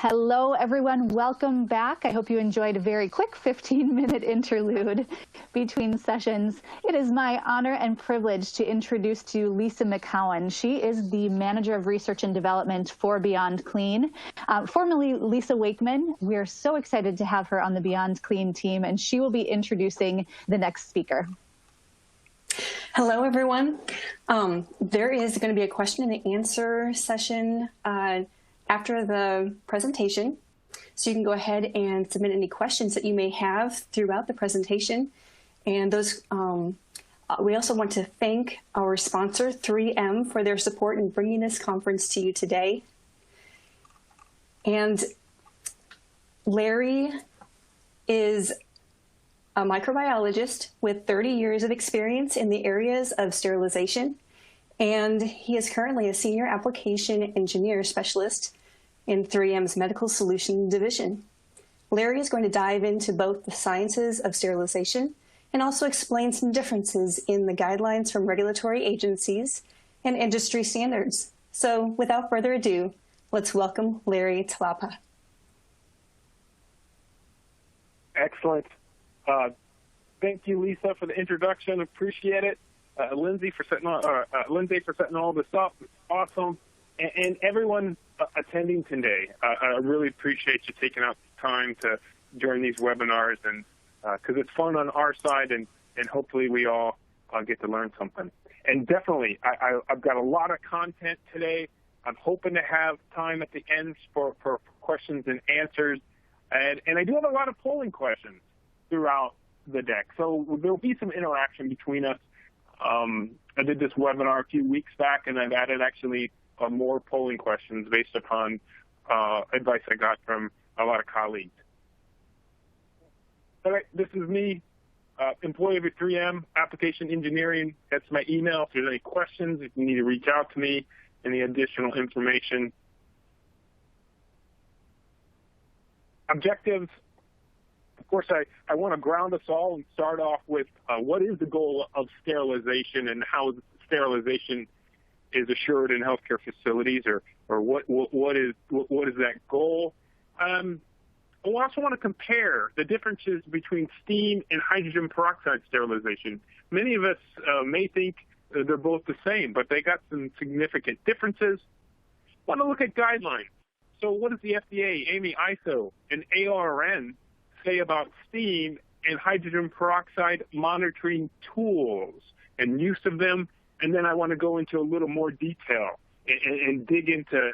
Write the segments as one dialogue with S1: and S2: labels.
S1: Hello, everyone. Welcome back. I hope you enjoyed a very quick 15-minute interlude between sessions. It is my honor and privilege to introduce to you Lisa McCowan. She is the Manager of Research and Development for Beyond Clean, formerly Lisa Wakeman. We are so excited to have her on the Beyond Clean team, and she will be introducing the next speaker.
S2: Hello, everyone. There is going to be a question and answer session after the presentation. So you can go ahead and submit any questions that you may have throughout the presentation. And those, we also want to thank our sponsor, 3M, for their support in bringing this conference to you today. And Larry is a microbiologist with 30 years of experience in the areas of sterilization. And he is currently a senior application engineer specialist in 3M's Medical Solutions Division. Larry is going to dive into both the sciences of sterilization and also explain some differences in the guidelines from regulatory agencies and industry standards. So without further ado, let's welcome Larry Talapa.
S3: Excellent. Thank you, Lisa, for the introduction. Appreciate it. Lindsay for setting all this up. It's awesome. And everyone attending today, I really appreciate you taking out the time to join these webinars, and because it's fun on our side, and hopefully we all get to learn something. And definitely, I've got a lot of content today. I'm hoping to have time at the end for questions and answers. And I do have a lot of polling questions throughout the deck. So there'll be some interaction between us. I did this webinar a few weeks back, and I've added actually more polling questions based upon advice I got from a lot of colleagues. All right, this is me, employee of 3M, application engineering. That's my email. If there's any questions, if you need to reach out to me, any additional information. Objectives. Of course, I want to ground us all and start off with what is the goal of sterilization and how sterilization is assured in healthcare facilities, or what is that goal? I also want to compare the differences between steam and hydrogen peroxide sterilization. Many of us may think they're both the same, but they got some significant differences. I want to look at guidelines. So what does the FDA, AAMI, ISO, and AORN say about steam and hydrogen peroxide monitoring tools and use of them? And then I want to go into a little more detail and dig into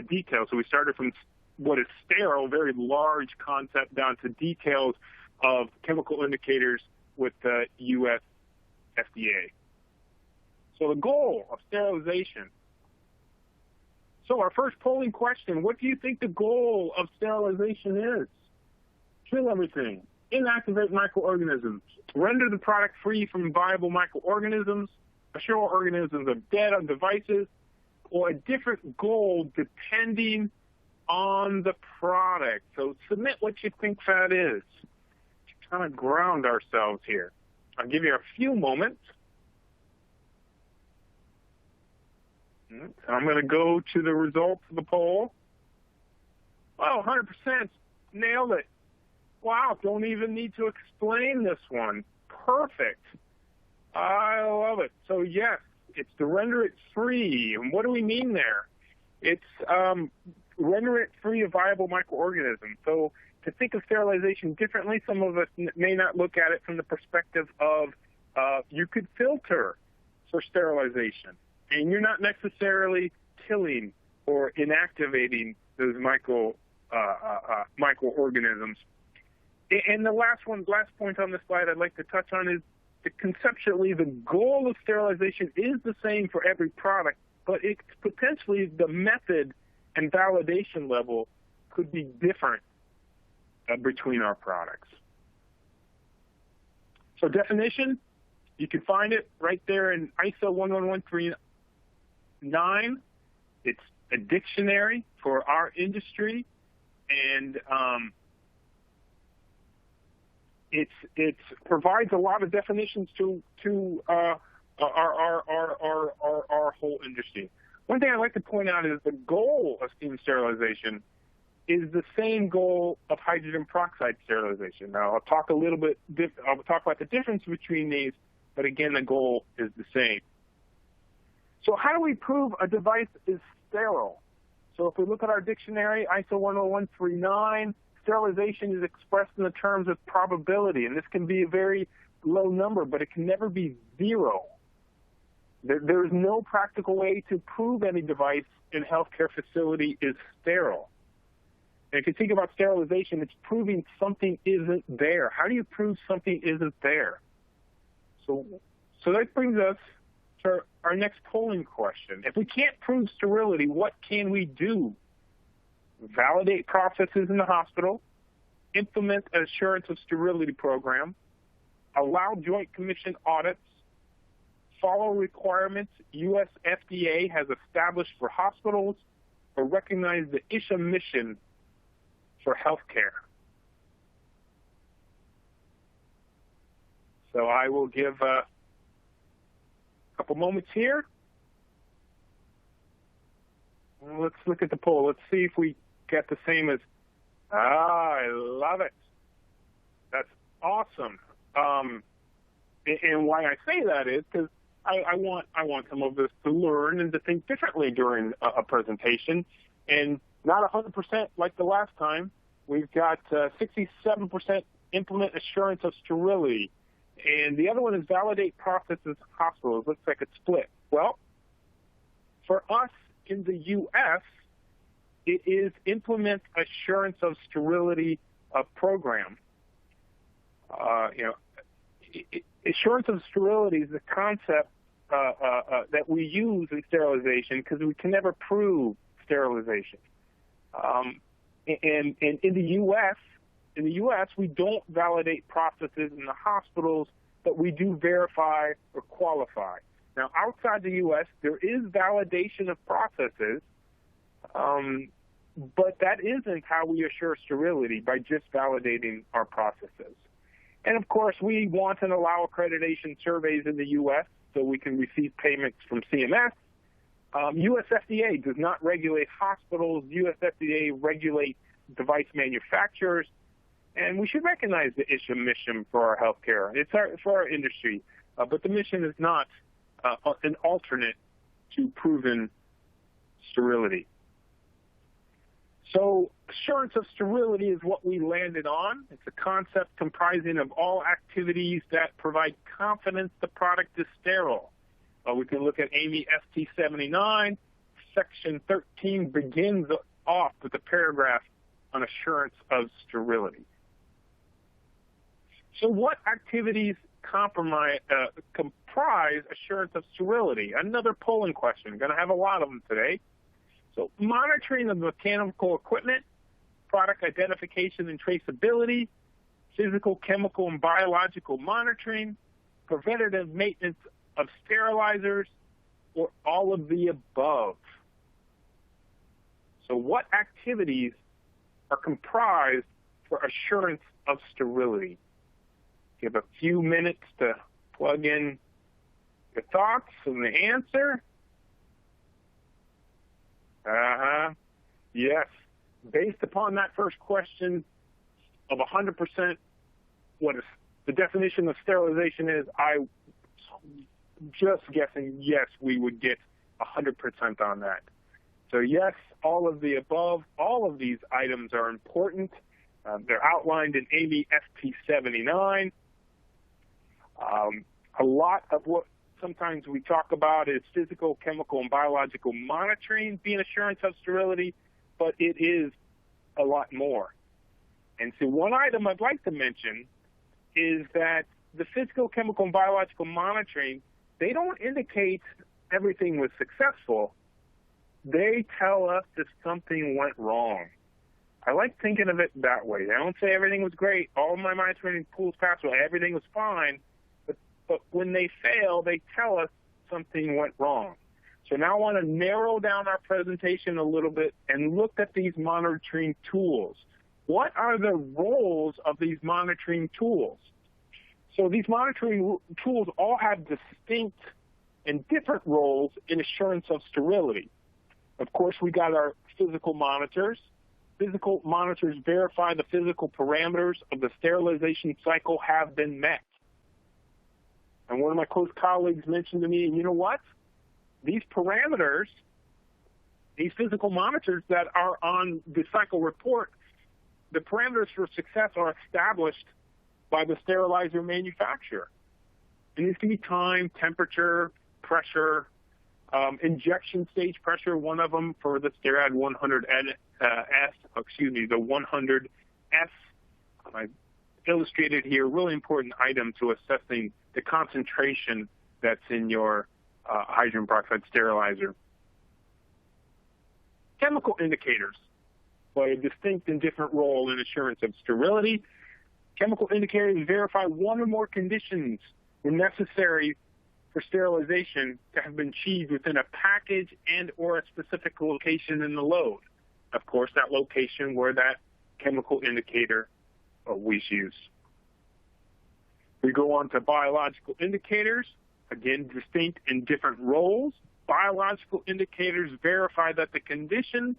S3: detail. So we started from what is sterile, very large concept, down to details of chemical indicators with the U.S. FDA. So the goal of sterilization. So our first polling question, what do you think the goal of sterilization is? Kill everything, inactivate microorganisms, render the product free from viable microorganisms, assure organisms are dead on devices, or a different goal depending on the product. So submit what you think that is to kind of ground ourselves here. I'll give you a few moments. I'm going to go to the results of the poll. Wow, 100% nailed it. Wow, don't even need to explain this one. Perfect. I love it. So yes, it's to render it free. And what do we mean there? It's render it free of viable microorganisms. So to think of sterilization differently, some of us may not look at it from the perspective of you could filter for sterilization, and you're not necessarily killing or inactivating those microorganisms. And the last point on this slide I'd like to touch on is that conceptually the goal of sterilization is the same for every product, but it's potentially the method and validation level could be different between our products. So definition, you can find it right there in ISO 11139. It's a dictionary for our industry, and it provides a lot of definitions to our whole industry. One thing I'd like to point out is the goal of steam sterilization is the same goal of hydrogen peroxide sterilization. Now, I'll talk about the difference between these, but again, the goal is the same. So how do we prove a device is sterile? So if we look at our dictionary, ISO 10139, sterilization is expressed in the terms of probability, and this can be a very low number, but it can never be zero. There is no practical way to prove any device in a healthcare facility is sterile. And if you think about sterilization, it's proving something isn't there. How do you prove something isn't there? So that brings us to our next polling question. If we can't prove sterility, what can we do? Validate processes in the hospital, implement an assurance of sterility program, allow Joint Commission audits, follow requirements U.S. FDA has established for hospitals, or recognize the ISO mission for healthcare. So I will give a couple moments here. Let's look at the poll. Let's see if we get the same as, I love it. That's awesome. And why I say that is because I want some of us to learn and to think differently during a presentation, and not 100% like the last time. We've got 67% implement assurance of sterility, and the other one is validate processes hospitals. Looks like it's split. Well, for us in the U.S., it is implement assurance of sterility program. Assurance of sterility is the concept that we use in sterilization because we can never prove sterilization. And in the U.S., we don't validate processes in the hospitals, but we do verify or qualify. Now, outside the U.S., there is validation of processes, but that isn't how we assure sterility, by just validating our processes. And of course, we want and allow accreditation surveys in the U.S. so we can receive payments from CMS. U.S. FDA does not regulate hospitals. U.S. FDA regulates device manufacturers. And we should recognize the ISO mission for our healthcare. It's for our industry. But the mission is not an alternate to proven sterility. So assurance of sterility is what we landed on. It's a concept comprising of all activities that provide confidence the product is sterile. We can look at AAMI ST 79. Section 13 begins off with a paragraph on assurance of sterility. So what activities comprise assurance of sterility? Another polling question. I'm going to have a lot of them today. So monitoring of mechanical equipment, product identification and traceability, physical, chemical, and biological monitoring, preventative maintenance of sterilizers, or all of the above. So what activities are comprised for assurance of sterility? Give a few minutes to plug in your thoughts and the answer. Yes. Based upon that first question of 100%, what is the definition of sterilization is, I just guessing, yes, we would get 100% on that. So yes, all of the above, all of these items are important. They're outlined in AAMI ST 79. A lot of what sometimes we talk about is physical, chemical, and biological monitoring being assurance of sterility, but it is a lot more. And so one item I'd like to mention is that the physical, chemical, and biological monitoring, they don't indicate everything was successful. They tell us if something went wrong. I like thinking of it that way. I don't say everything was great. All of my monitoring pools passed well. Everything was fine. But when they fail, they tell us something went wrong. So now I want to narrow down our presentation a little bit and look at these monitoring tools. What are the roles of these monitoring tools? So these monitoring tools all have distinct and different roles in assurance of sterility. Of course, we got our physical monitors. physical monitors verify the physical parameters of the sterilization cycle have been met. And one of my close colleagues mentioned to me, you know what? These parameters, these physical monitors that are on the cycle report, the parameters for success are established by the sterilizer manufacturer. And these can be time, temperature, pressure, injection stage pressure, one of them for the Sterile 100S, the 100S. I illustrated here, really important item to assessing the concentration that's in your hydrogen peroxide sterilizer. Chemical indicators play a distinct and different role in assurance of sterility. Chemical indicators verify one or more conditions when necessary for sterilization to have been achieved within a package and or a specific location in the load. Of course, that location where that chemical indicator was used. We go on to biological indicators, again, distinct and different roles. Biological indicators verify that the conditions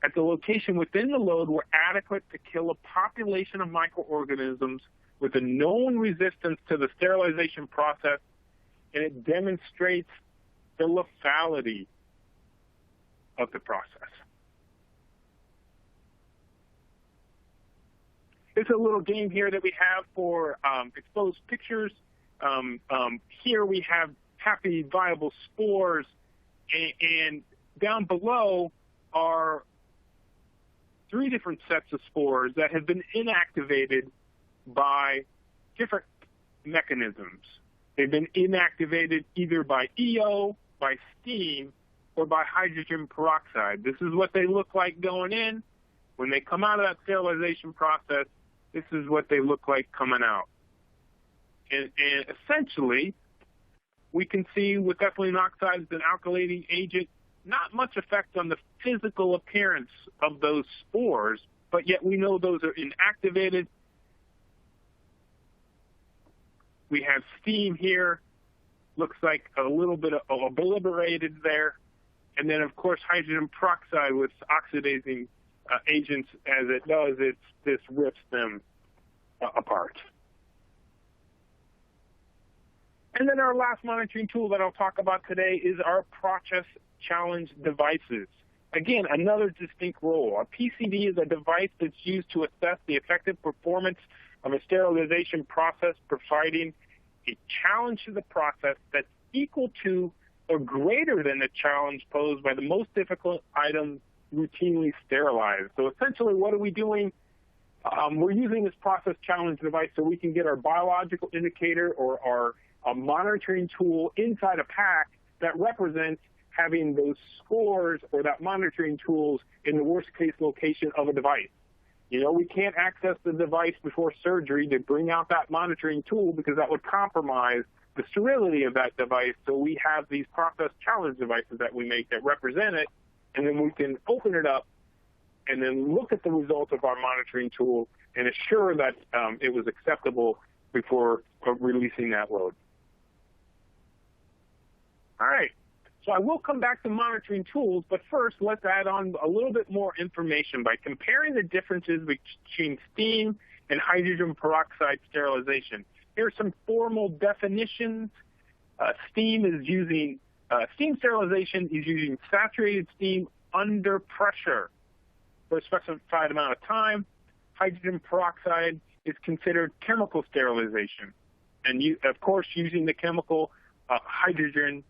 S3: at the location within the load were adequate to kill a population of microorganisms with a known resistance to the sterilization process, and it demonstrates the lethality of the process. It's a little game here that we have for exposed pictures. Here we have happy, viable spores, and down below are 3 different sets of spores that have been inactivated by different mechanisms. They've been inactivated either by EO, by steam, or by hydrogen peroxide. This is what they look like going in. When they come out of that sterilization process, this is what they look like coming out. And essentially, we can see with ethylene oxide as an alkylating agent, not much effect on the physical appearance of those spores, but yet we know those are inactivated. We have steam here, looks like a little bit of obliterated there. And then, of course, hydrogen peroxide with oxidizing agents, as it does, this rips them apart. And then our last monitoring tool that I'll talk about today is our process challenge devices. Again, another distinct role. A PCD is a device that's used to assess the effective performance of a sterilization process, providing a challenge to the process that's equal to or greater than the challenge posed by the most difficult item routinely sterilized. So essentially, what are we doing? We're using this process challenge device so we can get our biological indicator or our monitoring tool inside a pack that represents having those scores or that monitoring tools in the worst case location of a device. You know, we can't access the device before surgery to bring out that monitoring tool because that would compromise the sterility of that device. So we have these process challenge devices that we make that represent it, and then we can open it up and then look at the results of our monitoring tool and assure that it was acceptable before releasing that load. All right. So I will come back to monitoring tools, but first let's add on a little bit more information by comparing the differences between steam and hydrogen peroxide sterilization. Here are some formal definitions. Steam sterilization is using saturated steam under pressure for a specified amount of time. Hydrogen peroxide is considered chemical sterilization, and of course using the chemical hydrogen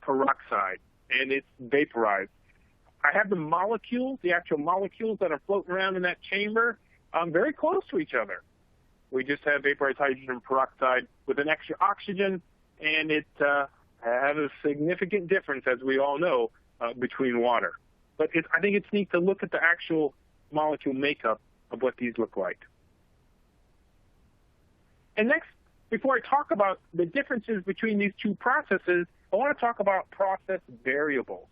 S3: peroxide, and it's vaporized. I have the molecules, the actual molecules that are floating around in that chamber, very close to each other. We just have vaporized hydrogen peroxide with an extra oxygen, and it has a significant difference, as we all know, between water. But I think it's neat to look at the actual molecule makeup of what these look like. And next, before I talk about the differences between these two processes, I want to talk about process variables.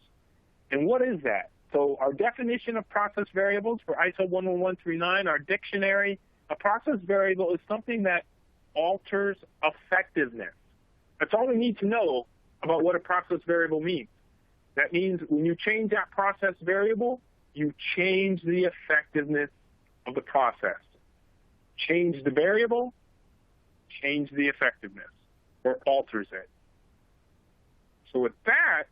S3: And what is that? So our definition of process variables for ISO 11139, our dictionary, a process variable is something that alters effectiveness. That's all we need to know about what a process variable means. That means when you change that process variable, you change the effectiveness of the process. Change the variable, change the effectiveness, or alters it. So with that,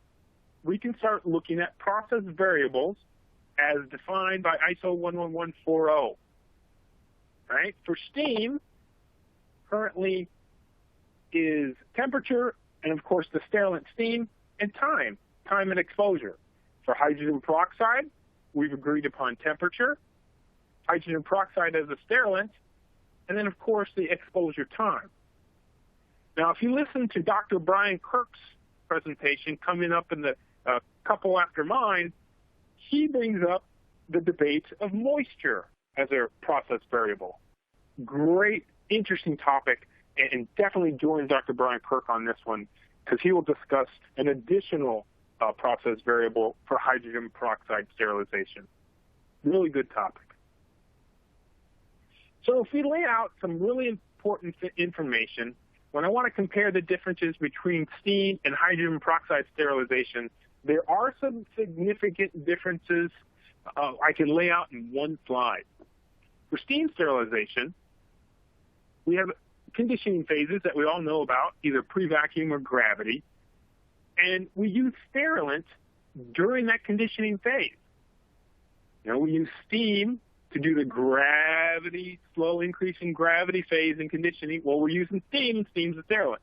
S3: we can start looking at process variables as defined by ISO 11140. Right? For steam, currently is temperature, and of course the sterilant steam, and time and exposure. For hydrogen peroxide, we've agreed upon temperature, hydrogen peroxide as a sterilant, and then of course the exposure time. Now if you listen to Dr. Brian Kirk's presentation coming up in the couple after mine, he brings up the debate of moisture as a process variable. Great, interesting topic, and definitely join Dr. Brian Kirk on this one, because he will discuss an additional process variable for hydrogen peroxide sterilization. Really good topic. So if we lay out some really important information, when I want to compare the differences between steam and hydrogen peroxide sterilization, there are some significant differences I can lay out in one slide. For steam sterilization, we have conditioning phases that we all know about, either pre-vacuum or gravity, and we use sterilant during that conditioning phase. You know, we use steam to do the gravity, slow increasing gravity phase in conditioning. Well, we're using steam, and steam's a sterilant.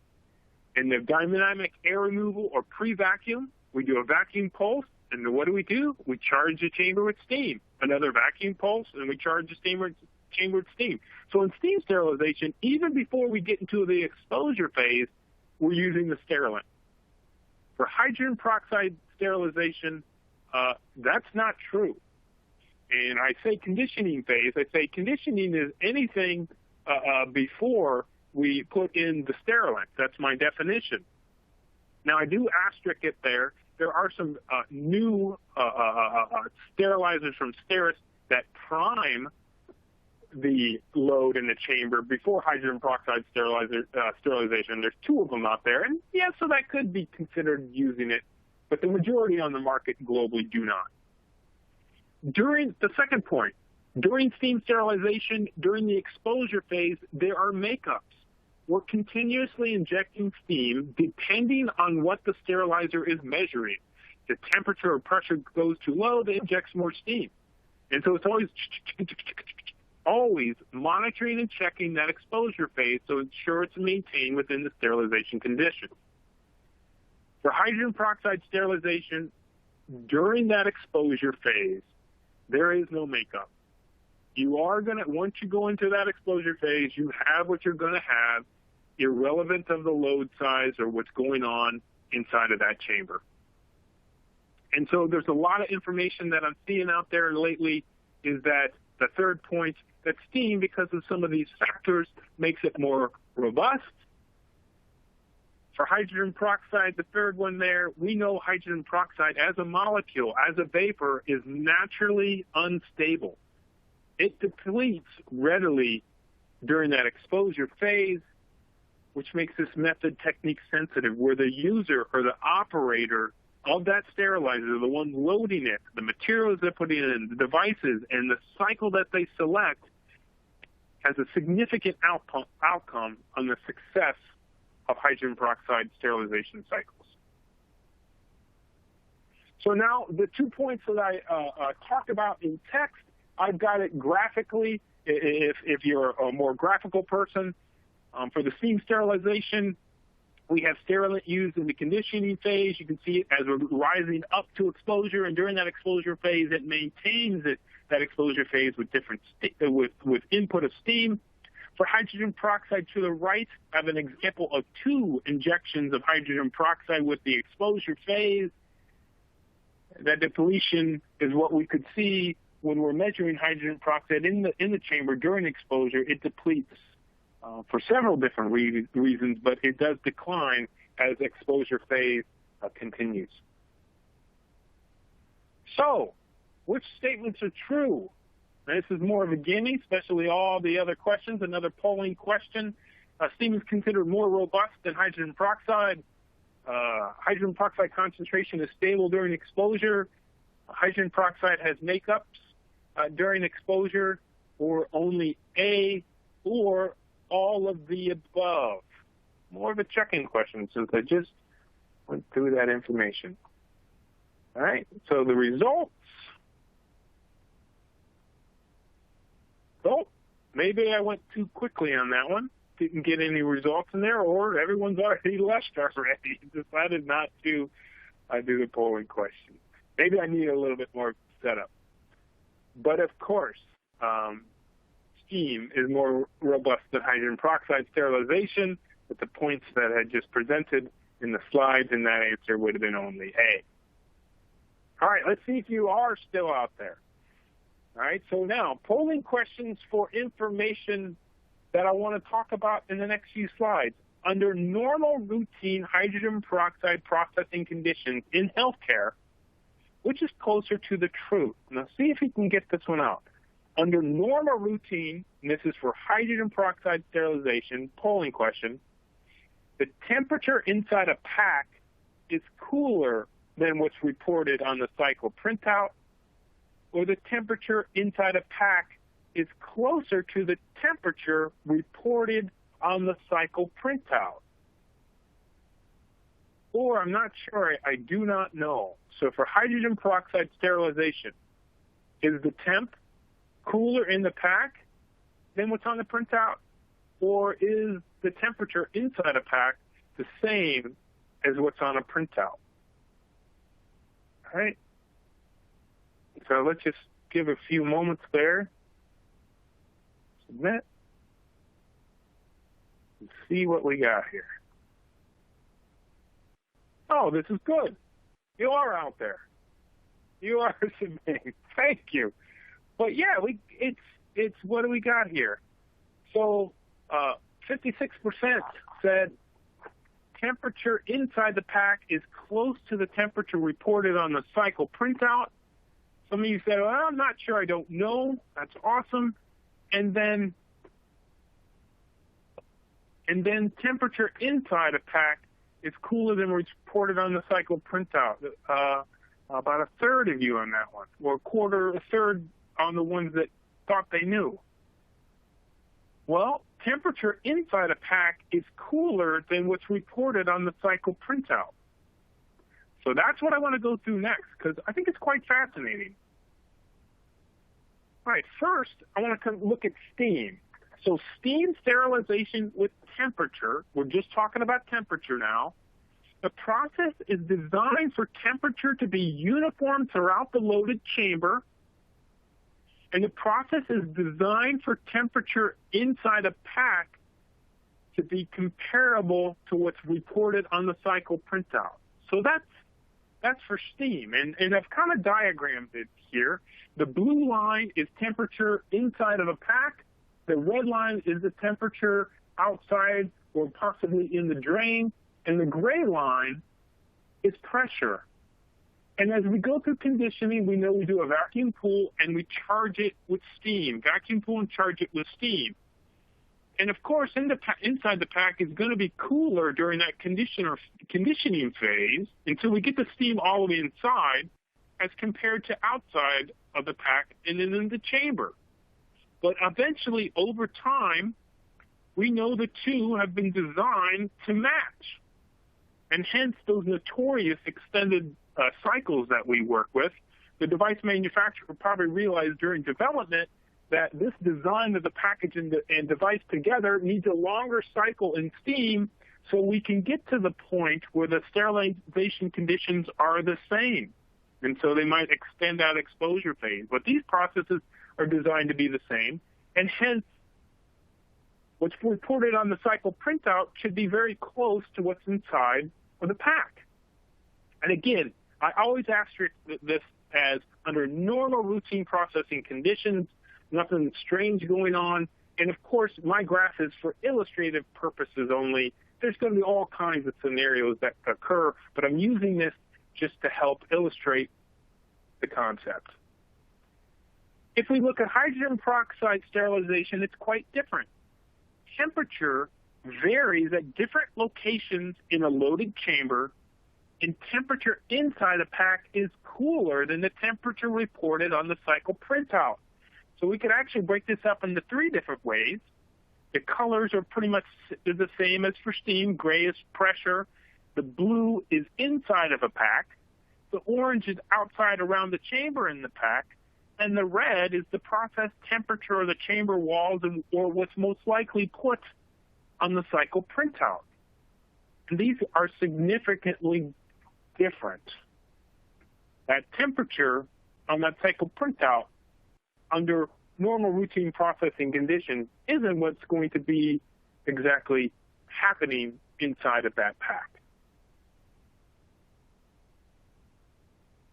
S3: In the dynamic air removal or pre-vacuum, we do a vacuum pulse, and then what do? We charge the chamber with steam. Another vacuum pulse, and we charge the chamber with steam. So in steam sterilization, even before we get into the exposure phase, we're using the sterilant. For hydrogen peroxide sterilization, that's not true. And I say conditioning phase. I say conditioning is anything before we put in the sterilant. That's my definition. Now, I do asterisk it there. There are some new sterilizers from Steris that prime the load in the chamber before hydrogen peroxide sterilization. There's two of them out there. And yeah, so that could be considered using it, but the majority on the market globally do not. During the second point, during steam sterilization, during the exposure phase, there are makeups. We're continuously injecting steam depending on what the sterilizer is measuring. If the temperature or pressure goes too low, they inject more steam. And so it's always monitoring and checking that exposure phase to ensure it's maintained within the sterilization conditions. For hydrogen peroxide sterilization, during that exposure phase, there is no makeup. You are going to, once you go into that exposure phase, you have what you're going to have, irrelevant of the load size or what's going on inside of that chamber. And so there's a lot of information that I'm seeing out there lately is that the third point, that steam, because of some of these factors, makes it more robust. For hydrogen peroxide, the third one there, we know hydrogen peroxide as a molecule, as a vapor, is naturally unstable. It depletes readily during that exposure phase, which makes this method technique sensitive, where the user or the operator of that sterilizer, the one loading it, the materials they put in, the devices, and the cycle that they select, has a significant outcome on the success of hydrogen peroxide sterilization cycles. So now the 2 points that I talked about in text, I've got it graphically. If you're a more graphical person, for the steam sterilization, we have sterilant used in the conditioning phase. You can see it as we're rising up to exposure, and during that exposure phase, it maintains that exposure phase with different with input of steam. For hydrogen peroxide to the right, I have an example of 2 injections of hydrogen peroxide with the exposure phase. That depletion is what we could see when we're measuring hydrogen peroxide in the chamber during exposure. It depletes for several different reasons, but it does decline as exposure phase continues. So, which statements are true? Now, this is more of a gimme, especially all the other questions. Another polling question. Steam is considered more robust than hydrogen peroxide. Hydrogen peroxide concentration is stable during exposure. hydrogen peroxide has makeups during exposure, or only A, or all of the above? More of a check-in question since I just went through that information. All right, so the results. Oh, maybe I went too quickly on that one. Didn't get any results in there, or everyone's already left already. Decided not to do the polling question. Maybe I need a little bit more setup. But of course, steam is more robust than hydrogen peroxide sterilization, with the points that I had just presented in the slides, and that answer would have been only A. All right, let's see if you are still out there. All right, so now polling questions for information that I want to talk about in the next few slides. Under normal routine hydrogen peroxide processing conditions in healthcare, which is closer to the truth? Now see if you can get this one out. Under normal routine, and this is for hydrogen peroxide sterilization, polling question, the temperature inside a pack is cooler than what's reported on the cycle printout, or the temperature inside a pack is closer to the temperature reported on the cycle printout. Or I'm not sure, I do not know. So for hydrogen peroxide sterilization, is the temp cooler in the pack than what's on the printout? Or is the temperature inside a pack the same as what's on a printout? All right. So let's just give a few moments there. Submit. And see what we got here. Oh, this is good. You are out there. You are submitting. Thank you. But yeah, it's what do we got here? So 56% said temperature inside the pack is close to the temperature reported on the cycle printout. Some of you said, well, I'm not sure, I don't know. That's awesome. And then temperature inside a pack is cooler than reported on the cycle printout. About a third of you on that one, or a third on the ones that thought they knew. Well, temperature inside a pack is cooler than what's reported on the cycle printout. So that's what I want to go through next, because I think it's quite fascinating. All right, first, I want to look at steam. So steam sterilization with temperature, we're just talking about temperature now. The process is designed for temperature to be uniform throughout the loaded chamber, and the process is designed for temperature inside a pack to be comparable to what's reported on the cycle printout. So that's for steam, and I've kind of diagrammed it here. The blue line is temperature inside of a pack. The red line is the temperature outside or possibly in the drain, and the gray line is pressure. And as we go through conditioning, we know we do a vacuum pool and we charge it with steam. Vacuum pool and charge it with steam. And of course, inside the pack is going to be cooler during that conditioning phase until we get the steam all the way inside, as compared to outside of the pack and then in the chamber. But eventually, over time, we know the two have been designed to match. And hence those notorious extended cycles that we work with. The device manufacturer probably realized during development that this design of the package and device together needs a longer cycle in steam, so we can get to the point where the sterilization conditions are the same. And so they might extend that exposure phase. But these processes are designed to be the same, and hence what's reported on the cycle printout should be very close to what's inside of the pack. And again, I always asterisk this as under normal routine processing conditions, nothing strange going on. And of course, my graph is for illustrative purposes only. There's going to be all kinds of scenarios that occur, but I'm using this just to help illustrate the concept. If we look at hydrogen peroxide sterilization, it's quite different. Temperature varies at different locations in a loaded chamber and temperature inside a pack is cooler than the temperature reported on the cycle printout. So we could actually break this up into 3 different ways. The colors are pretty much the same as for steam. Gray is pressure. The blue is inside of a pack. The orange is outside around the chamber in the pack. And the red is the process temperature of the chamber walls or what's most likely put on the cycle printout. And these are significantly different. That temperature on that cycle printout under normal routine processing conditions isn't what's going to be exactly happening inside of that pack.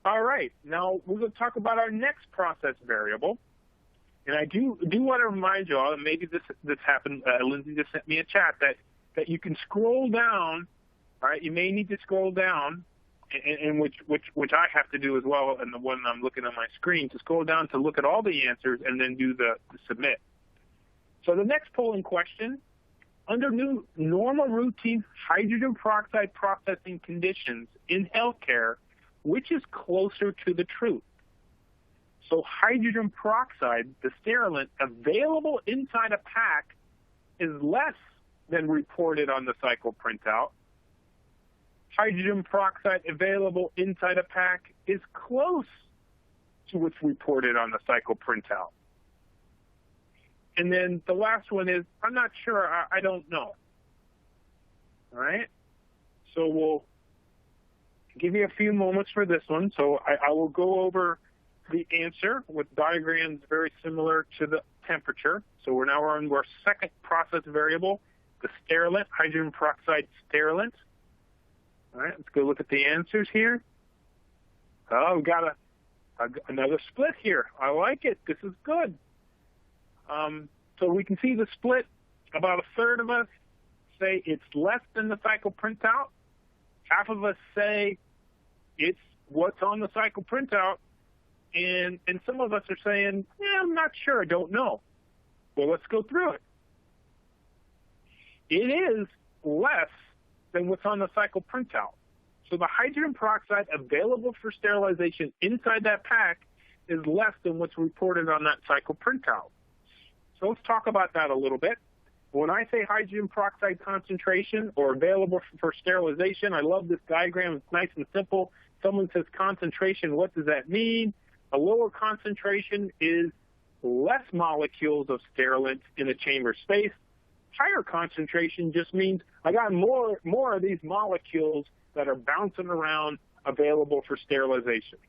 S3: All right, now we're going to talk about our next process variable. And I do want to remind you all, and maybe this happened, Lindsay just sent me a chat, that you can scroll down, all right? You may need to scroll down, and which I have to do as well, and the one I'm looking on my screen, to scroll down to look at all the answers and then do the submit. So the next polling question, under new normal routine hydrogen peroxide processing conditions in healthcare, which is closer to the truth? So hydrogen peroxide, the sterilant available inside a pack, is less than reported on the cycle printout. Hydrogen peroxide available inside a pack is close to what's reported on the cycle printout. And then the last one is, I'm not sure, I don't know. All right? So we'll give you a few moments for this one. So I will go over the answer with diagrams very similar to the temperature. So we're now on our second process variable, the sterilant, hydrogen peroxide sterilant. All right, let's go look at the answers here. Oh, we've got another split here. I like it. This is good. So we can see the split. About a third of us say it's less than the cycle printout. Half of us say it's what's on the cycle printout. And some of us are saying, yeah, I'm not sure, I don't know. Well, let's go through it. It is less than what's on the cycle printout. So the hydrogen peroxide available for sterilization inside that pack is less than what's reported on that cycle printout. So let's talk about that a little bit. When I say hydrogen peroxide concentration or available for sterilization, I love this diagram. It's nice and simple. Someone says concentration, what does that mean? A lower concentration is less molecules of sterilant in a chamber space. Higher concentration just means I got more of these molecules that are bouncing around available for sterilization.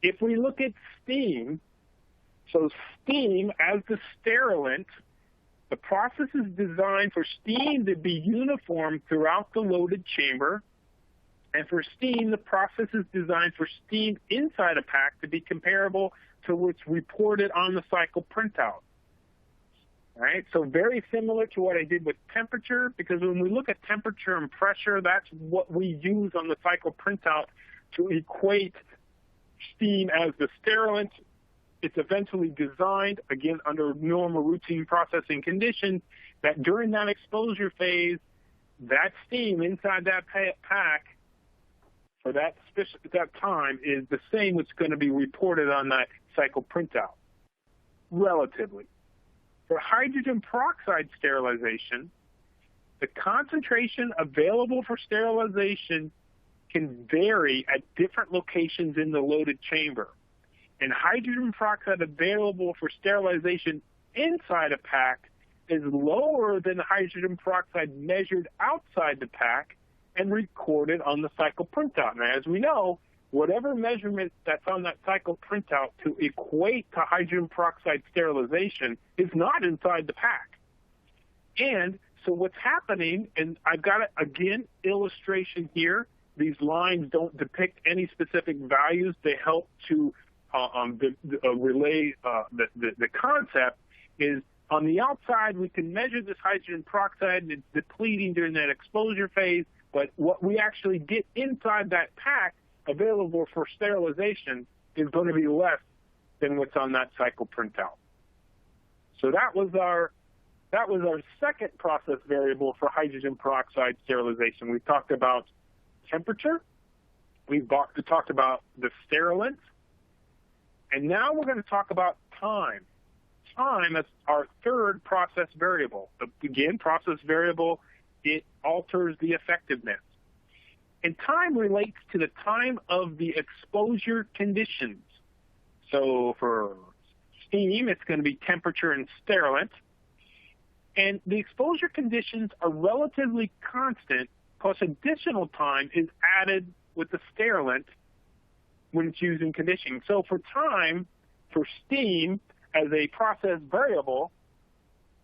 S3: If we look at steam, so steam as the sterilant, the process is designed for steam to be uniform throughout the loaded chamber. And for steam, the process is designed for steam inside a pack to be comparable to what's reported on the cycle printout. All right, so very similar to what I did with temperature, because when we look at temperature and pressure, that's what we use on the cycle printout to equate steam as the sterilant. It's eventually designed, again, under normal routine processing conditions, that during that exposure phase, that steam inside that pack for that time is the same what's going to be reported on that cycle printout, relatively. For hydrogen peroxide sterilization, the concentration available for sterilization can vary at different locations in the loaded chamber. And hydrogen peroxide available for sterilization inside a pack is lower than the hydrogen peroxide measured outside the pack and recorded on the cycle printout. Now, as we know, whatever measurement that's on that cycle printout to equate to hydrogen peroxide sterilization is not inside the pack. And so what's happening, and I've got, again, illustration here. These lines don't depict any specific values. They help to relay the concept is on the outside, we can measure this hydrogen peroxide and it's depleting during that exposure phase, but what we actually get inside that pack available for sterilization is going to be less than what's on that cycle printout. So that was our second process variable for hydrogen peroxide sterilization. We talked about temperature. We've talked about the sterilant. And now we're going to talk about time. Time is our third process variable. Again, process variable, it alters the effectiveness. And time relates to the time of the exposure conditions. So for steam, it's going to be temperature and sterilant. And the exposure conditions are relatively constant, plus additional time is added with the sterilant when it's used in conditioning. So for time, for steam, as a process variable,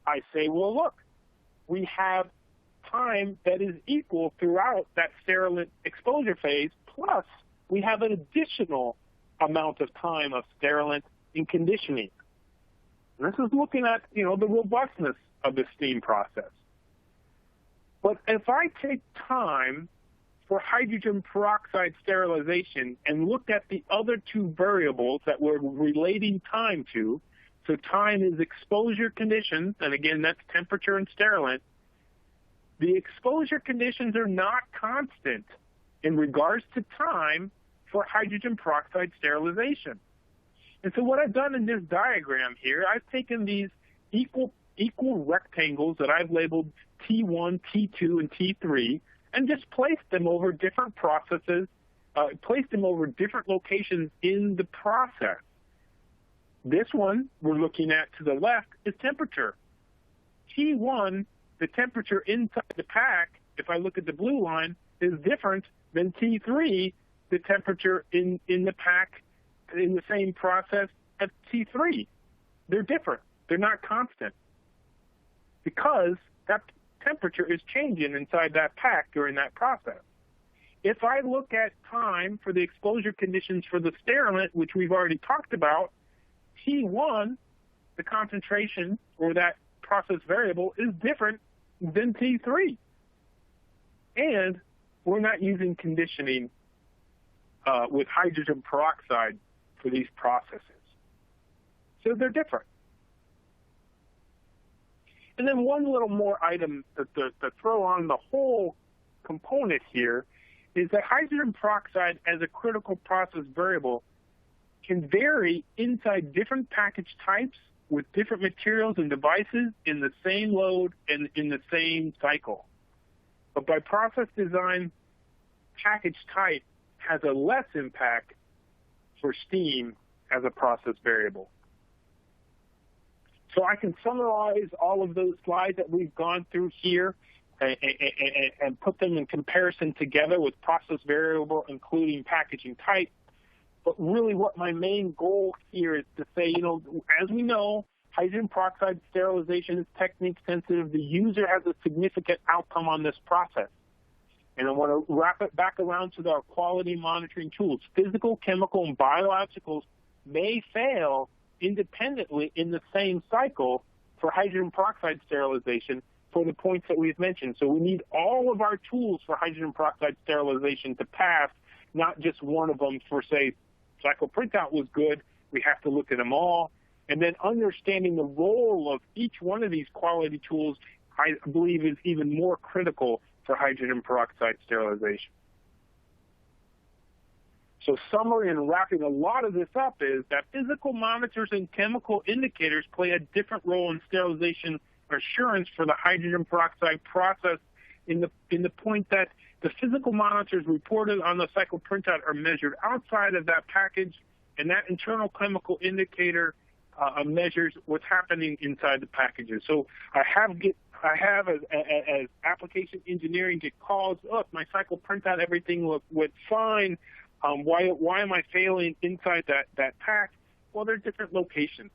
S3: I say, well, look, we have time that is equal throughout that sterilant exposure phase, plus we have an additional amount of time of sterilant in conditioning. And this is looking at, the robustness of the steam process. But if I take time for hydrogen peroxide sterilization and look at the other two variables that we're relating time to, so time is exposure conditions, and again, that's temperature and sterilant, the exposure conditions are not constant in regards to time for hydrogen peroxide sterilization. And so what I've done in this diagram here, I've taken these equal rectangles that I've labeled T1, T2, and T3, and just placed them over different processes, placed them over different locations in the process. This one we're looking at to the left is temperature. T1, the temperature inside the pack, if I look at the blue line, is different than T3, the temperature in the pack in the same process as T3. They're different. They're not constant because that temperature is changing inside that pack during that process. If I look at time for the exposure conditions for the sterilant, which we've already talked about, T1, the concentration or that process variable, is different than T3. And we're not using conditioning with hydrogen peroxide for these processes. So they're different. And then one little more item to throw on the whole component here is that hydrogen peroxide as a critical process variable can vary inside different package types with different materials and devices in the same load and in the same cycle. But by process design, package type has a less impact for steam as a process variable. So I can summarize all of those slides that we've gone through here and put them in comparison together with process variable, including packaging type. But really what my main goal here is to say, as we know, hydrogen peroxide sterilization is technique sensitive. The user has a significant outcome on this process. And I want to wrap it back around to our quality monitoring tools. Physical, chemical, and biologicals may fail independently in the same cycle for hydrogen peroxide sterilization for the points that we've mentioned. So we need all of our tools for hydrogen peroxide sterilization to pass, not just one of them for, say, cycle printout was good. We have to look at them all. And then understanding the role of each one of these quality tools, I believe, is even more critical for hydrogen peroxide sterilization. So summary and wrapping a lot of this up is that physical monitors and chemical indicators play a different role in sterilization assurance for the hydrogen peroxide process in the point that the physical monitors reported on the cycle printout are measured outside of that package, and that internal chemical indicator measures what's happening inside the packages. So I have as application engineering get calls, look, my cycle printout, everything went fine. Why am I failing inside that pack? Well, they're different locations,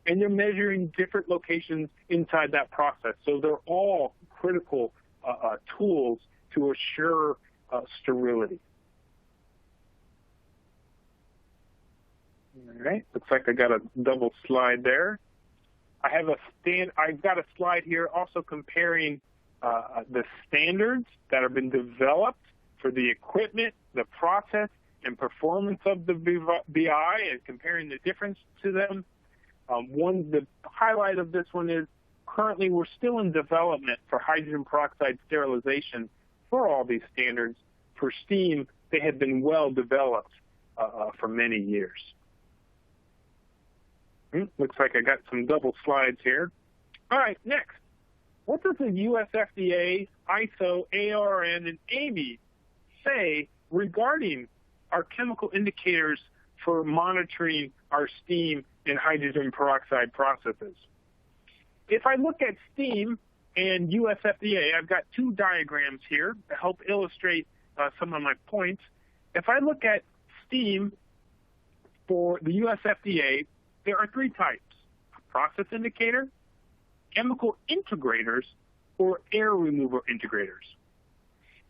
S3: and they're measuring different locations inside that process. So they're all critical tools to assure sterility. All right, looks like I got a double slide there. I've got a slide here also comparing the standards that have been developed for the equipment, the process, and performance of the BI, and comparing the difference to them. The highlight of this one is currently we're still in development for hydrogen peroxide sterilization for all these standards for steam, they have been well developed for many years. Looks like I got some double slides here. All right, next. What does the US FDA, ISO, AORN, and AAMI say regarding our chemical indicators for monitoring our steam and hydrogen peroxide processes? If I look at steam and US FDA, I've got two diagrams here to help illustrate some of my points. If I look at steam for the US FDA, there are three types: a process indicator, chemical integrators, or air remover integrators.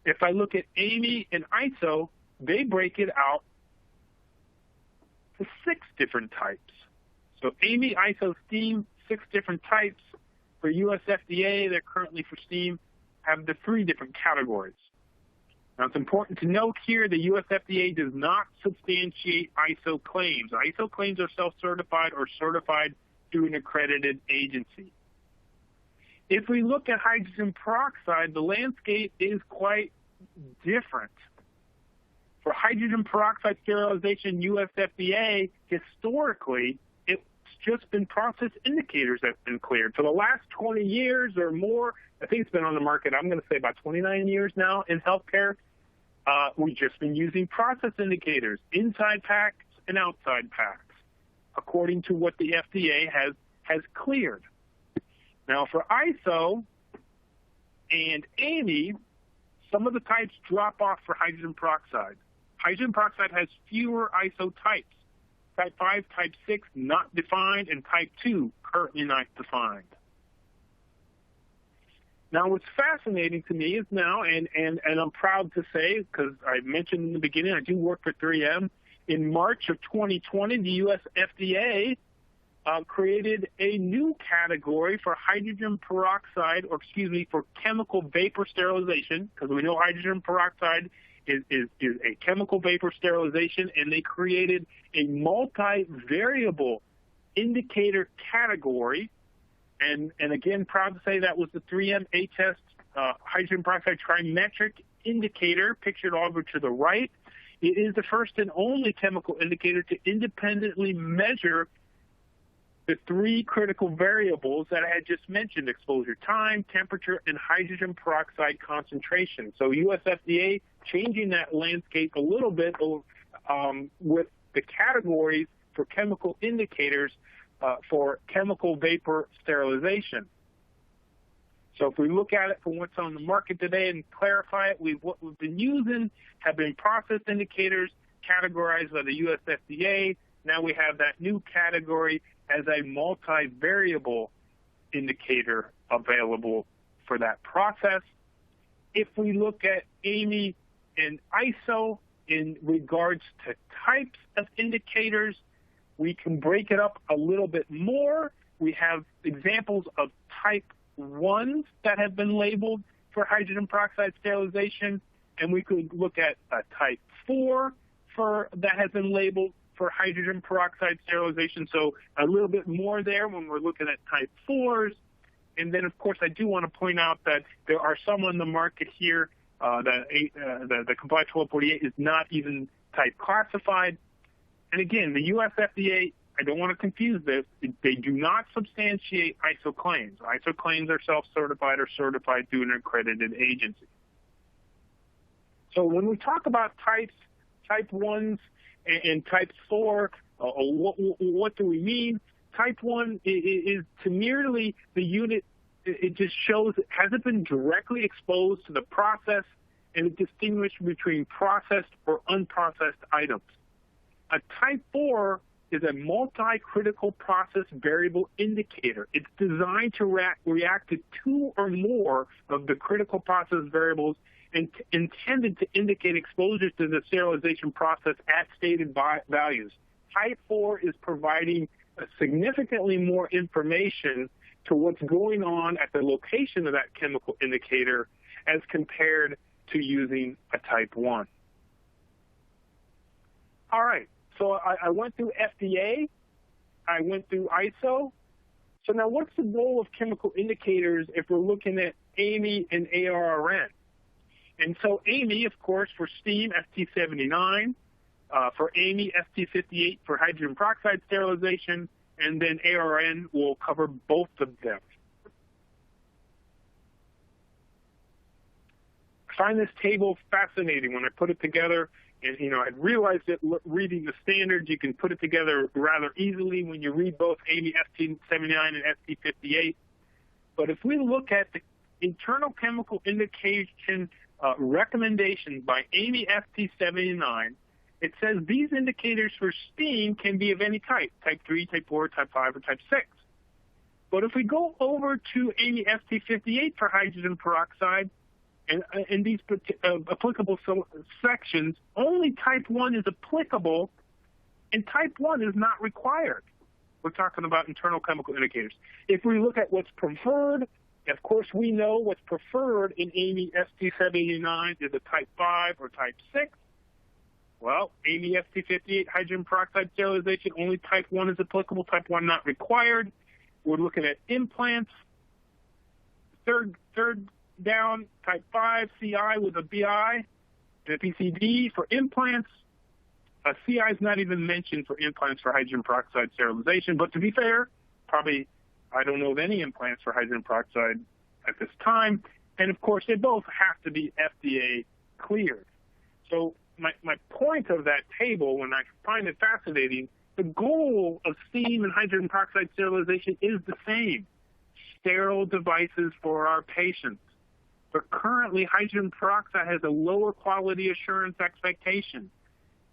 S3: If I look at AAMI and ISO, they break it out to 6 different types. So AAMI, ISO, steam, 6 different types. For US FDA, they're currently for steam, have the 3 different categories. Now, it's important to note here the US FDA does not substantiate ISO claims. ISO claims are self-certified or certified through an accredited agency. If we look at hydrogen peroxide, the landscape is quite different. For hydrogen peroxide sterilization, US FDA, historically, it's just been process indicators that have been cleared. For the last 20 years or more, I think it's been on the market, I'm going to say about 29 years now in healthcare, we've just been using process indicators, inside packs and outside packs, according to what the FDA has cleared. Now, for ISO and AAMI, some of the types drop off for hydrogen peroxide. Hydrogen peroxide has fewer ISO types. Type 5, Type 6, not defined, and Type 2, currently not defined. Now, what's fascinating to me is now, and I'm proud to say, because I mentioned in the beginning, I do work for 3M. In March of 2020, the US FDA created a new category for hydrogen peroxide, or excuse me, for chemical vapor sterilization, because we know hydrogen peroxide is a chemical vapor sterilization, and they created a multi-variable indicator category. And again, proud to say that was the 3M A-test hydrogen peroxide trimetric indicator, pictured over to the right. It is the first and only chemical indicator to independently measure the 3 critical variables that I had just mentioned: exposure time, temperature, and hydrogen peroxide concentration. So US FDA changing that landscape a little bit with the categories for chemical indicators for chemical vapor sterilization. So if we look at it from what's on the market today and clarify it, what we've been using have been process indicators categorized by the US FDA. Now we have that new category as a multivariable indicator available for that process. If we look at AAMI and ISO in regards to types of indicators, we can break it up a little bit more. We have examples of type 1s that have been labeled for hydrogen peroxide sterilization, and we could look at a type 4 that has been labeled for hydrogen peroxide sterilization. So a little bit more there when we're looking at type 4s. And then, of course, I do want to point out that there are some on the market here. The Compliance 1248 is not even type classified. And again, the US FDA, I don't want to confuse this, they do not substantiate ISO claims. ISO claims are self-certified or certified through an accredited agency. So when we talk about types, type 1s and type 4, what do we mean? Type 1 is to merely the unit, it just shows, has it been directly exposed to the process, and it distinguishes between processed or unprocessed items. A type 4 is a multi-critical process variable indicator. It's designed to react to 2 or more of the critical process variables and intended to indicate exposure to the sterilization process at stated values. Type 4 is providing significantly more information to what's going on at the location of that chemical indicator as compared to using a type 1. All right, so I went through FDA, I went through ISO. So now what's the goal of chemical indicators if we're looking at AAMI and AORN? And so AAMI, of course, for steam, FT79, for AAMI, FT58 for hydrogen peroxide sterilization, and then AORN will cover both of them. I find this table fascinating when I put it together. And, I realized that reading the standards, you can put it together rather easily when you read both AAMI FT79 and FT58. But if we look at the internal chemical indication recommendations by AAMI FT79, it says these indicators for steam can be of any type, type 3, type 4, type 5, or type 6. But if we go over to AAMI FT58 for hydrogen peroxide, and in these applicable sections, only type 1 is applicable, and type 1 is not required. We're talking about internal chemical indicators. If we look at what's preferred, of course, we know what's preferred in AAMI FT79 is a type 5 or type 6. Well, AAMI FT58 hydrogen peroxide sterilization, only type 1 is applicable, type 1 not required. We're looking at implants. Third down, type 5, CI with a BI, and a PCD for implants. CI is not even mentioned for implants for hydrogen peroxide sterilization, but to be fair, probably I don't know of any implants for hydrogen peroxide at this time. And of course, they both have to be FDA cleared. So my point of that table, when I find it fascinating, the goal of steam and hydrogen peroxide sterilization is the same: sterile devices for our patients. But currently, hydrogen peroxide has a lower quality assurance expectation.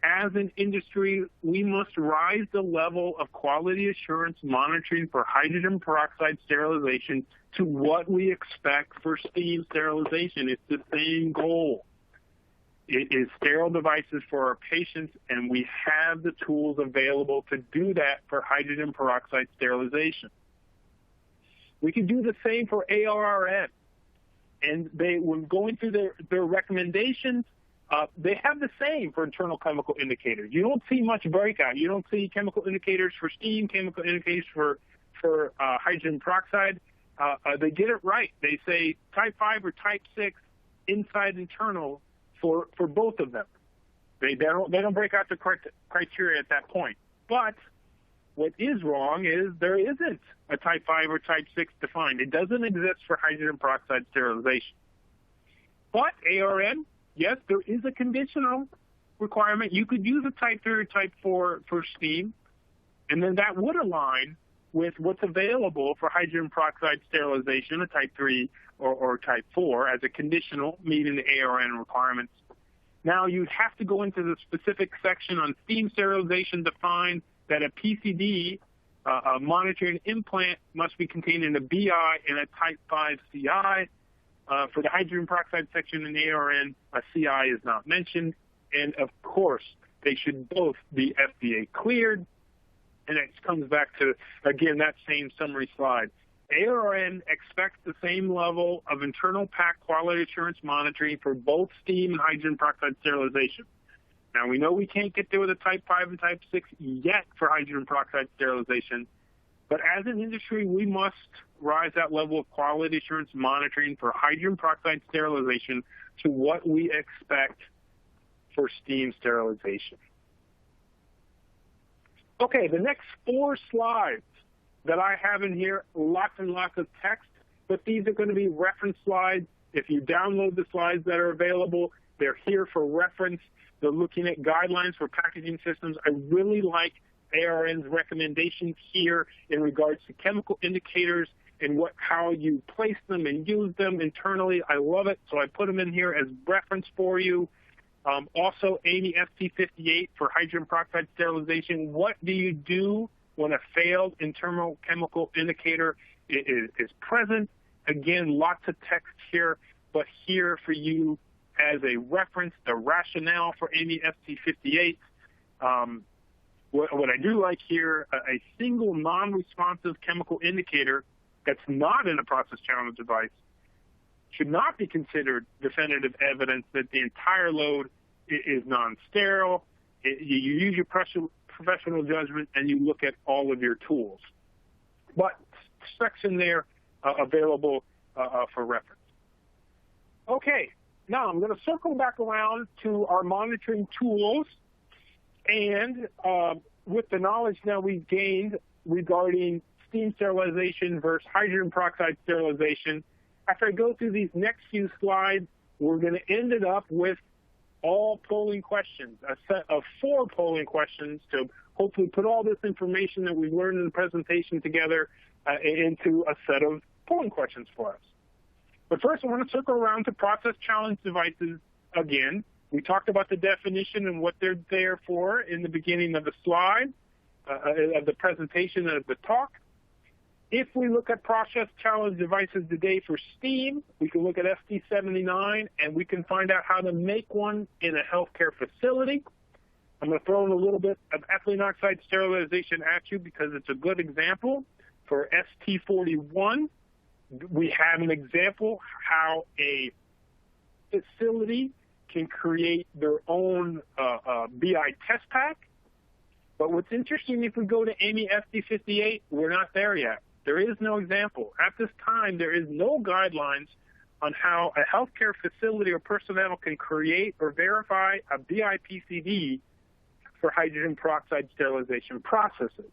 S3: As an industry, we must rise the level of quality assurance monitoring for hydrogen peroxide sterilization to what we expect for steam sterilization. It's the same goal. It is sterile devices for our patients, and we have the tools available to do that for hydrogen peroxide sterilization. We can do the same for AORN. And when going through their recommendations, they have the same for internal chemical indicators. You don't see much breakout. You don't see chemical indicators for steam, chemical indicators for hydrogen peroxide. They get it right. They say type 5 or type 6 inside internal for both of them. They don't break out the criteria at that point. But what is wrong is there isn't a type 5 or type 6 defined. It doesn't exist for hydrogen peroxide sterilization. But AORN, yes, there is a conditional requirement. You could use a type 3 or type 4 for steam, and then that would align with what's available for hydrogen peroxide sterilization, a type 3 or type 4, as a conditional, meeting the AORN requirements. Now, you'd have to go into the specific section on steam sterilization to find that a PCD, a monitoring implant, must be contained in a BI and a type 5 CI. For the hydrogen peroxide section in AORN, a CI is not mentioned. And, of course, they should both be FDA cleared. And it comes back to, again, that same summary slide. AORN expects the same level of internal pack quality assurance monitoring for both steam and hydrogen peroxide sterilization. Now, we know we can't get there with a type 5 and type 6 yet for hydrogen peroxide sterilization, but as an industry, we must rise that level of quality assurance monitoring for hydrogen peroxide sterilization to what we expect for steam sterilization. Okay, the next 4 slides that I have in here, lots and lots of text, but these are going to be reference slides. If you download the slides that are available, they're here for reference. They're looking at guidelines for packaging systems. I really like AORN's recommendations here in regards to chemical indicators and how you place them and use them internally. I love it, so I put them in here as reference for you. Also, AAMI FT58 for hydrogen peroxide sterilization. What do you do when a failed internal chemical indicator is present? Again, lots of text here, but here for you as a reference, the rationale for AAMI FT58. What I do like here, a single non-responsive chemical indicator that's not in a process challenge device should not be considered definitive evidence that the entire load is non-sterile. You use your professional judgment and you look at all of your tools. But section there available for reference. Okay, Now I'm going to circle back around to our monitoring tools, and with the knowledge now we've gained regarding steam sterilization versus hydrogen peroxide sterilization, after I go through these next few slides, we're going to end it up with all polling questions, a set of 4 polling questions to hopefully put all this information that we've learned in the presentation together into a set of polling questions for us. But first, I want to circle around to process challenge devices again. We talked about the definition and what they're there for in the beginning of the slide, of the presentation of the talk. If we look at process challenge devices today for steam, we can look at ST79 and we can find out how to make one in a healthcare facility. I'm going to throw in a little bit of ethylene oxide sterilization at you because it's a good example. For ST41, we have an example how a facility can create their own BI test pack. But what's interesting, if we go to AAMI ST58, we're not there yet. There is no example. At this time, there is no guidelines on how a healthcare facility or personnel can create or verify a BIPCD for hydrogen peroxide sterilization processes.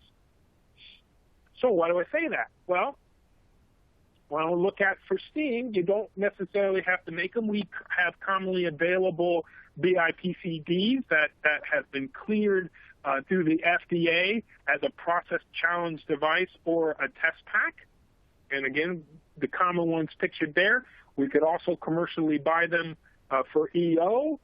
S3: So why do I say that? Well, when I look at for steam, you don't necessarily have to make them. We have commonly available BIPCDs that have been cleared through the FDA as a process challenge device or a test pack. And again, the common ones pictured there. We could also commercially buy them for EO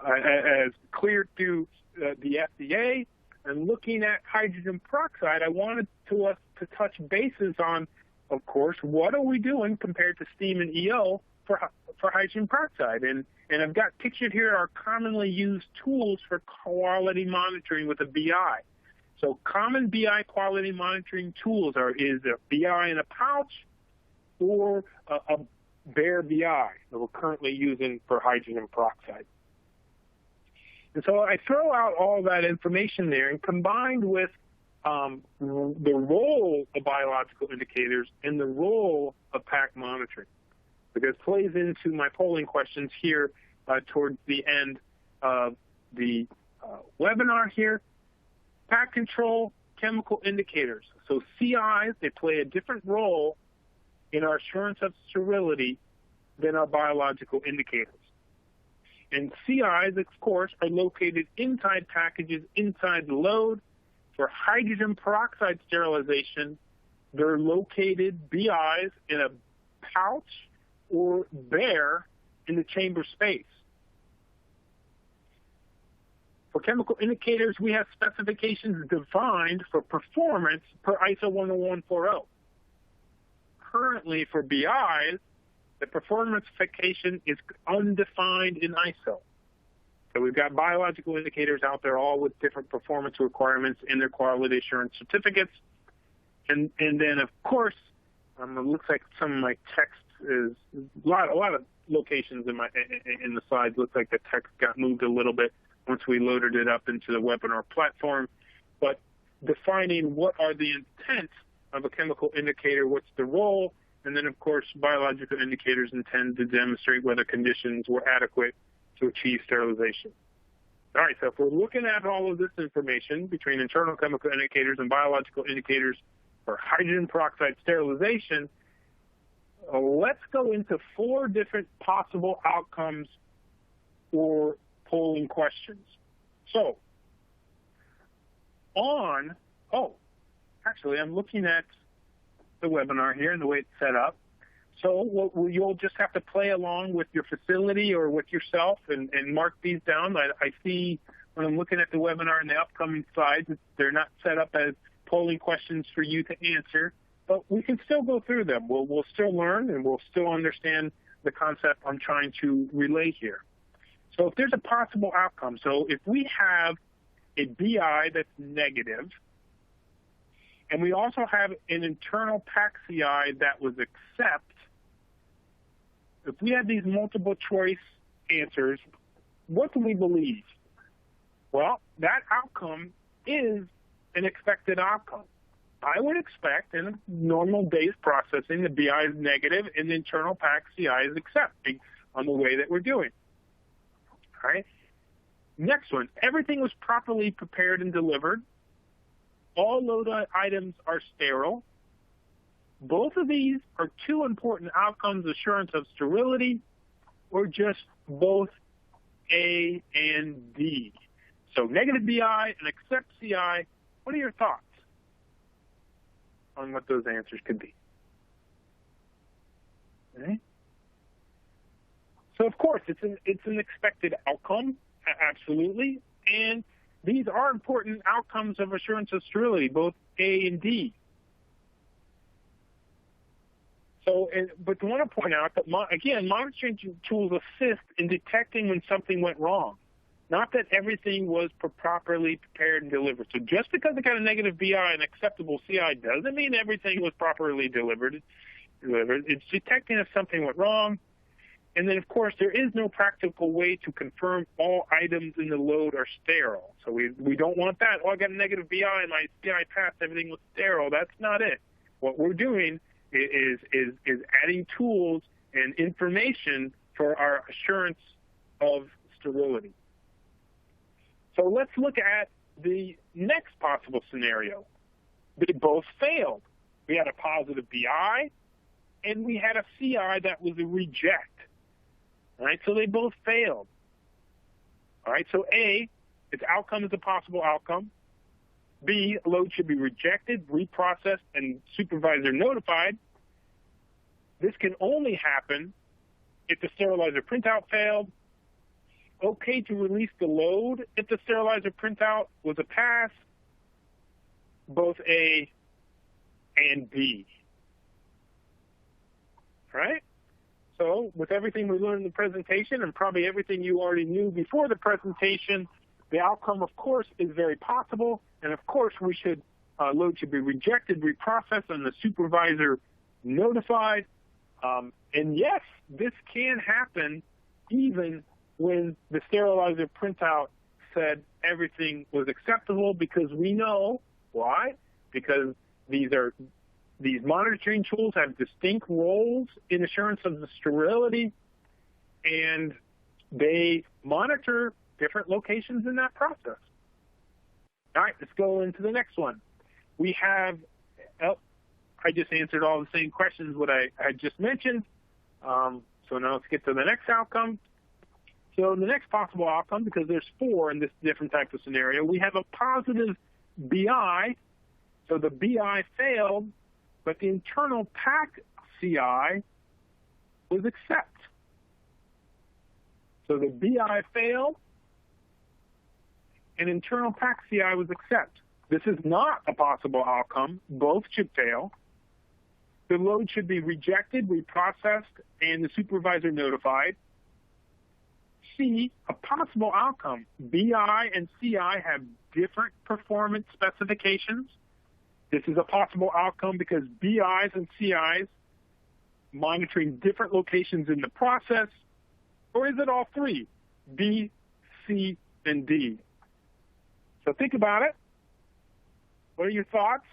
S3: as cleared through the FDA. And looking at hydrogen peroxide, I wanted us to touch bases on, of course, what are we doing compared to steam and EO for hydrogen peroxide? And I've got pictured here our commonly used tools for quality monitoring with a BI. So common BI quality monitoring tools is a BI in a pouch or a bare BI that we're currently using for hydrogen peroxide. And so I throw out all that information there, and combined with the role of biological indicators and the role of pack monitoring, because it plays into my polling questions here towards the end of the webinar here. Pack control, chemical indicators. So CIs, they play a different role in our assurance of sterility than our biological indicators. And CIs, of course, are located inside packages, inside the load. For hydrogen peroxide sterilization, they're located BIs in a pouch or bare in the chamber space. For chemical indicators, we have specifications defined for performance per ISO 10140. Currently, for BIs, the performance specification is undefined in ISO. So we've got biological indicators out there, all with different performance requirements in their quality assurance certificates. And then, of course, it looks like some of my text is a lot of locations in the slides. Looks like the text got moved a little bit once we loaded it up into the webinar platform. But defining what are the intents of a chemical indicator, what's the role, and then, of course, biological indicators intend to demonstrate whether conditions were adequate to achieve sterilization. All right, so if we're looking at all of this information between internal chemical indicators and biological indicators for hydrogen peroxide sterilization, let's go into 4 different possible outcomes or polling questions. So, actually, I'm looking at the webinar here and the way it's set up. So you'll just have to play along with your facility or with yourself and mark these down. I see when I'm looking at the webinar and the upcoming slides, they're not set up as polling questions for you to answer, but we can still go through them. We'll still learn and we'll still understand the concept I'm trying to relay here. So if there's a possible outcome, so if we have a BI that's negative, and we also have an internal pack CI that was accept, if we have these multiple choice answers, what do we believe? Well, that outcome is an expected outcome. I would expect in a normal day's processing, the BI is negative and the internal pack CI is accept. on the way that we're doing. All right. Next one, everything was properly prepared and delivered. All load items are sterile. Both of these are two important outcomes: assurance of sterility, or just both A and D. So negative BI and accept CI. What are your thoughts on what those answers could be? Okay. So of course, it's an expected outcome, absolutely, and these are important outcomes of assurance of sterility, both A and D. So, but I want to point out that, again, monitoring tools assist in detecting when something went wrong, not that everything was properly prepared and delivered. So just because it got a negative BI and acceptable CI doesn't mean everything was properly delivered. It's detecting if something went wrong. And then, of course, there is no practical way to confirm all items in the load are sterile. So we don't want that. Oh, I got a negative BI and my CI passed, everything was sterile. That's not it. What we're doing is adding tools and information for our assurance of sterility. So let's look at the next possible scenario. They both failed. We had a positive BI, and we had a CI that was a reject. All right, so they both failed. All right, so A, its outcome is a possible outcome. B, a load should be rejected, reprocessed, and supervisor notified. This can only happen if the sterilizer printout failed. Okay to release the load if the sterilizer printout was a pass. Both A and B. All right? So with everything we learned in the presentation and probably everything you already knew before the presentation, the outcome, of course, is very possible. And, of course, load should be rejected, reprocessed, and the supervisor notified. And, yes, this can happen even when the sterilizer printout said everything was acceptable, because we know why. Because these monitoring tools have distinct roles in assurance of the sterility, and they monitor different locations in that process. All right, let's go into the next one. We have, I just answered all the same questions what I just mentioned. So now let's get to the next outcome. So the next possible outcome, because there's 4 in this different type of scenario, we have a positive BI. So the BI failed, but the internal pack CI was accept. So the BI failed, and internal pack CI was accept. This is not a possible outcome. Both should fail. The load should be rejected, reprocessed, and the supervisor notified. C, a possible outcome. BI and CI have different performance specifications. This is a possible outcome because BIs and CIs monitoring different locations in the process. Or is it all 3? B, C, and D? So think about it. What are your thoughts?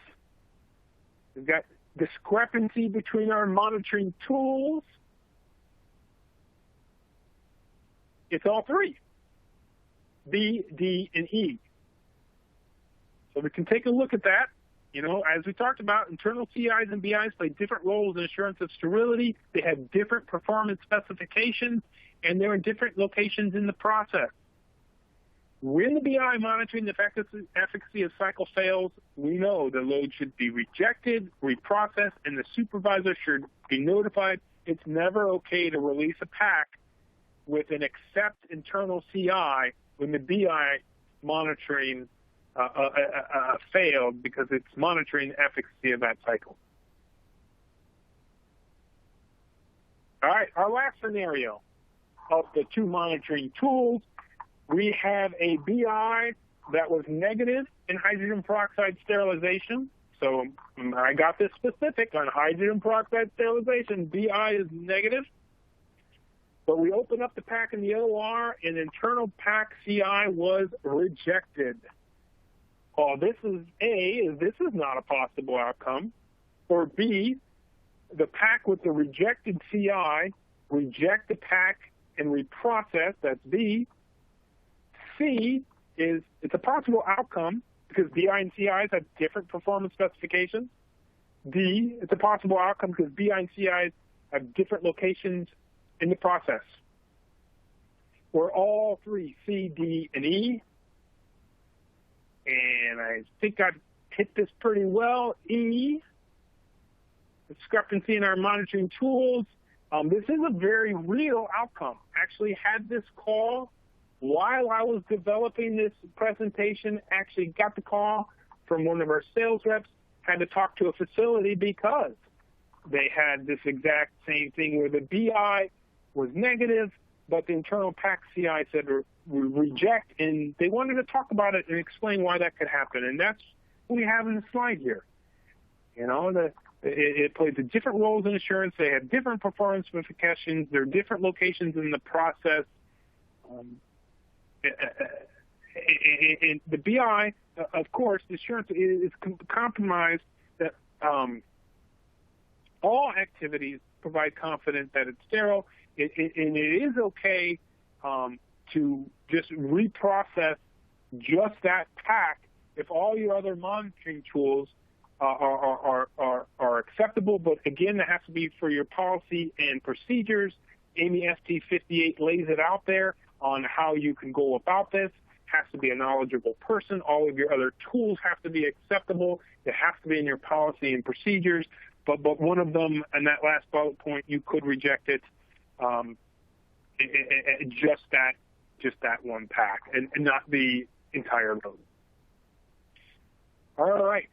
S3: We've got discrepancy between our monitoring tools. It's all 3, B, D, and E. So we can take a look at that. You know, as we talked about, internal CIs and BIs play different roles in assurance of sterility. They have different performance specifications, and they're in different locations in the process. When the BI monitoring the efficacy of cycle fails, we know the load should be rejected, reprocessed, and the supervisor should be notified. It's never okay to release a pack with an accept internal CI when the BI monitoring failed, because it's monitoring the efficacy of that cycle. All right, our last scenario of the 2 monitoring tools, we have a BI that was negative in hydrogen peroxide sterilization. So I got this specific on hydrogen peroxide sterilization. BI is negative. But we open up the pack in the OR, and internal pack CI was rejected. Oh, this is A, this is not a possible outcome. Or B, the pack with the rejected CI reject the pack and reprocess, that's B. C is it's a possible outcome because BI and CIs have different performance specifications. D, it's a possible outcome because BI and CIs have different locations in the process. Or all three, C, D, and E. And I think I've hit this pretty well. E, discrepancy in our monitoring tools. This is a very real outcome. Actually had this call while I was developing this presentation, actually got the call from one of our sales reps, had to talk to a facility because they had this exact same thing where the BI was negative, but the internal pack CI said reject, and they wanted to talk about it and explain why that could happen. And that's what we have in the slide here. You know, it plays different roles in assurance. They have different performance specifications. There are different locations in the process. And the BI, of course, the assurance is compromised that all activities provide confidence that it's sterile, and it is okay to just reprocess just that pack if all your other monitoring tools are acceptable. But again, that has to be for your policy and procedures. AAMI ST 58 lays it out there on how you can go about this. Has to be a knowledgeable person. All of your other tools have to be acceptable. It has to be in your policy and procedures. But one of them, and that last bullet point, you could reject it. Just that one pack, and not the entire load. All right.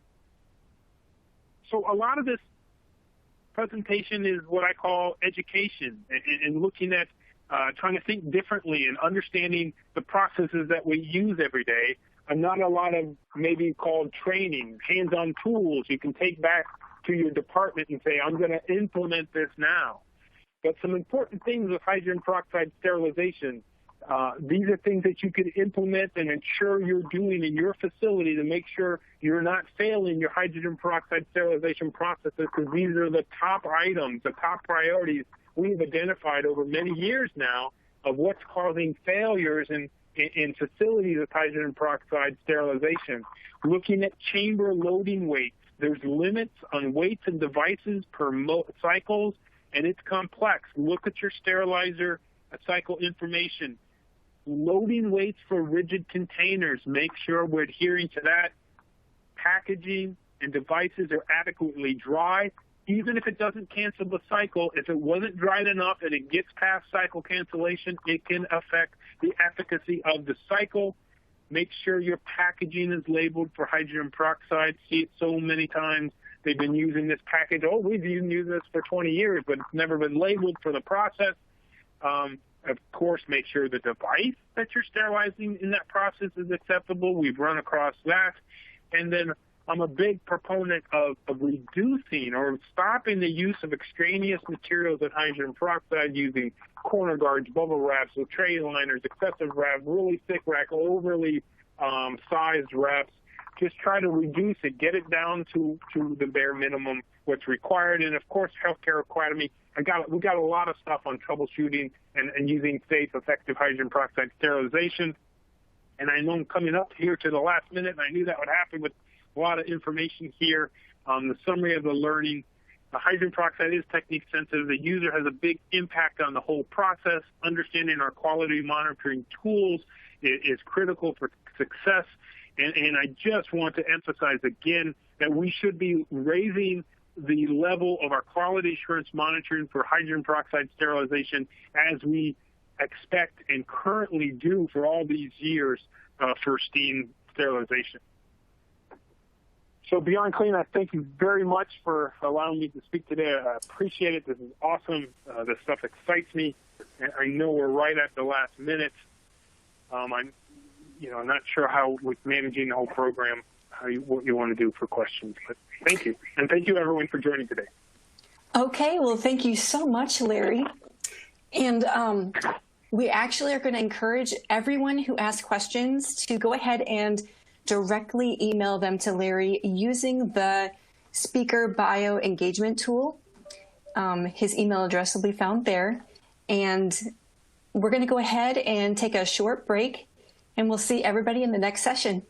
S3: So a lot of this presentation is what I call education, and looking at trying to think differently and understanding the processes that we use every day, and not a lot of maybe called training, hands-on tools you can take back to your department and say, I'm going to implement this now. But some important things with hydrogen peroxide sterilization, these are things that you can implement and ensure you're doing in your facility to make sure you're not failing your hydrogen peroxide sterilization processes, because these are the top items, the top priorities we've identified over many years now of what's causing failures in facilities with hydrogen peroxide sterilization. Looking at chamber loading weights, there's limits on weights and devices per cycles, and it's complex. Look at your sterilizer cycle information. Loading weights for rigid containers, make sure we're adhering to that. Packaging and devices are adequately dry. Even if it doesn't cancel the cycle, if it wasn't dried enough and it gets past cycle cancellation, it can affect the efficacy of the cycle. Make sure your packaging is labeled for hydrogen peroxide. See it so many times. They've been using this package. Oh, we've been using this for 20 years, but it's never been labeled for the process. Of course, make sure the device that you're sterilizing in that process is acceptable. We've run across that. And then I'm a big proponent of reducing or stopping the use of extraneous materials in hydrogen peroxide, using corner guards, bubble wraps, with tray liners, excessive wrap, really thick rack, overly sized wraps. Just try to reduce it, get it down to the bare minimum, what's required. And of course, healthcare academy, we got a lot of stuff on troubleshooting and using safe, effective hydrogen peroxide sterilization. And I know I'm coming up here to the last minute, and I knew that would happen with a lot of information here. The summary of the learning. The hydrogen peroxide is technique sensitive. The user has a big impact on the whole process. Understanding our quality monitoring tools is critical for success. And I just want to emphasize again that we should be raising the level of our quality assurance monitoring for hydrogen peroxide sterilization as we expect and currently do for all these years for steam sterilization. So Beyond Clean, I thank you very much for allowing me to speak today. I appreciate it. This is awesome. This stuff excites me. And I know we're right at the last minute. I'm not sure how with managing the whole program, what you want to do for questions, but thank you. And thank you everyone for joining today.
S2: Okay, well, thank you so much, Larry. And we actually are going to encourage everyone who asks questions to go ahead and directly email them to Larry using the speaker bio engagement tool. His email address will be found there. And we're going to go ahead and take a short break, and we'll see everybody in the next session.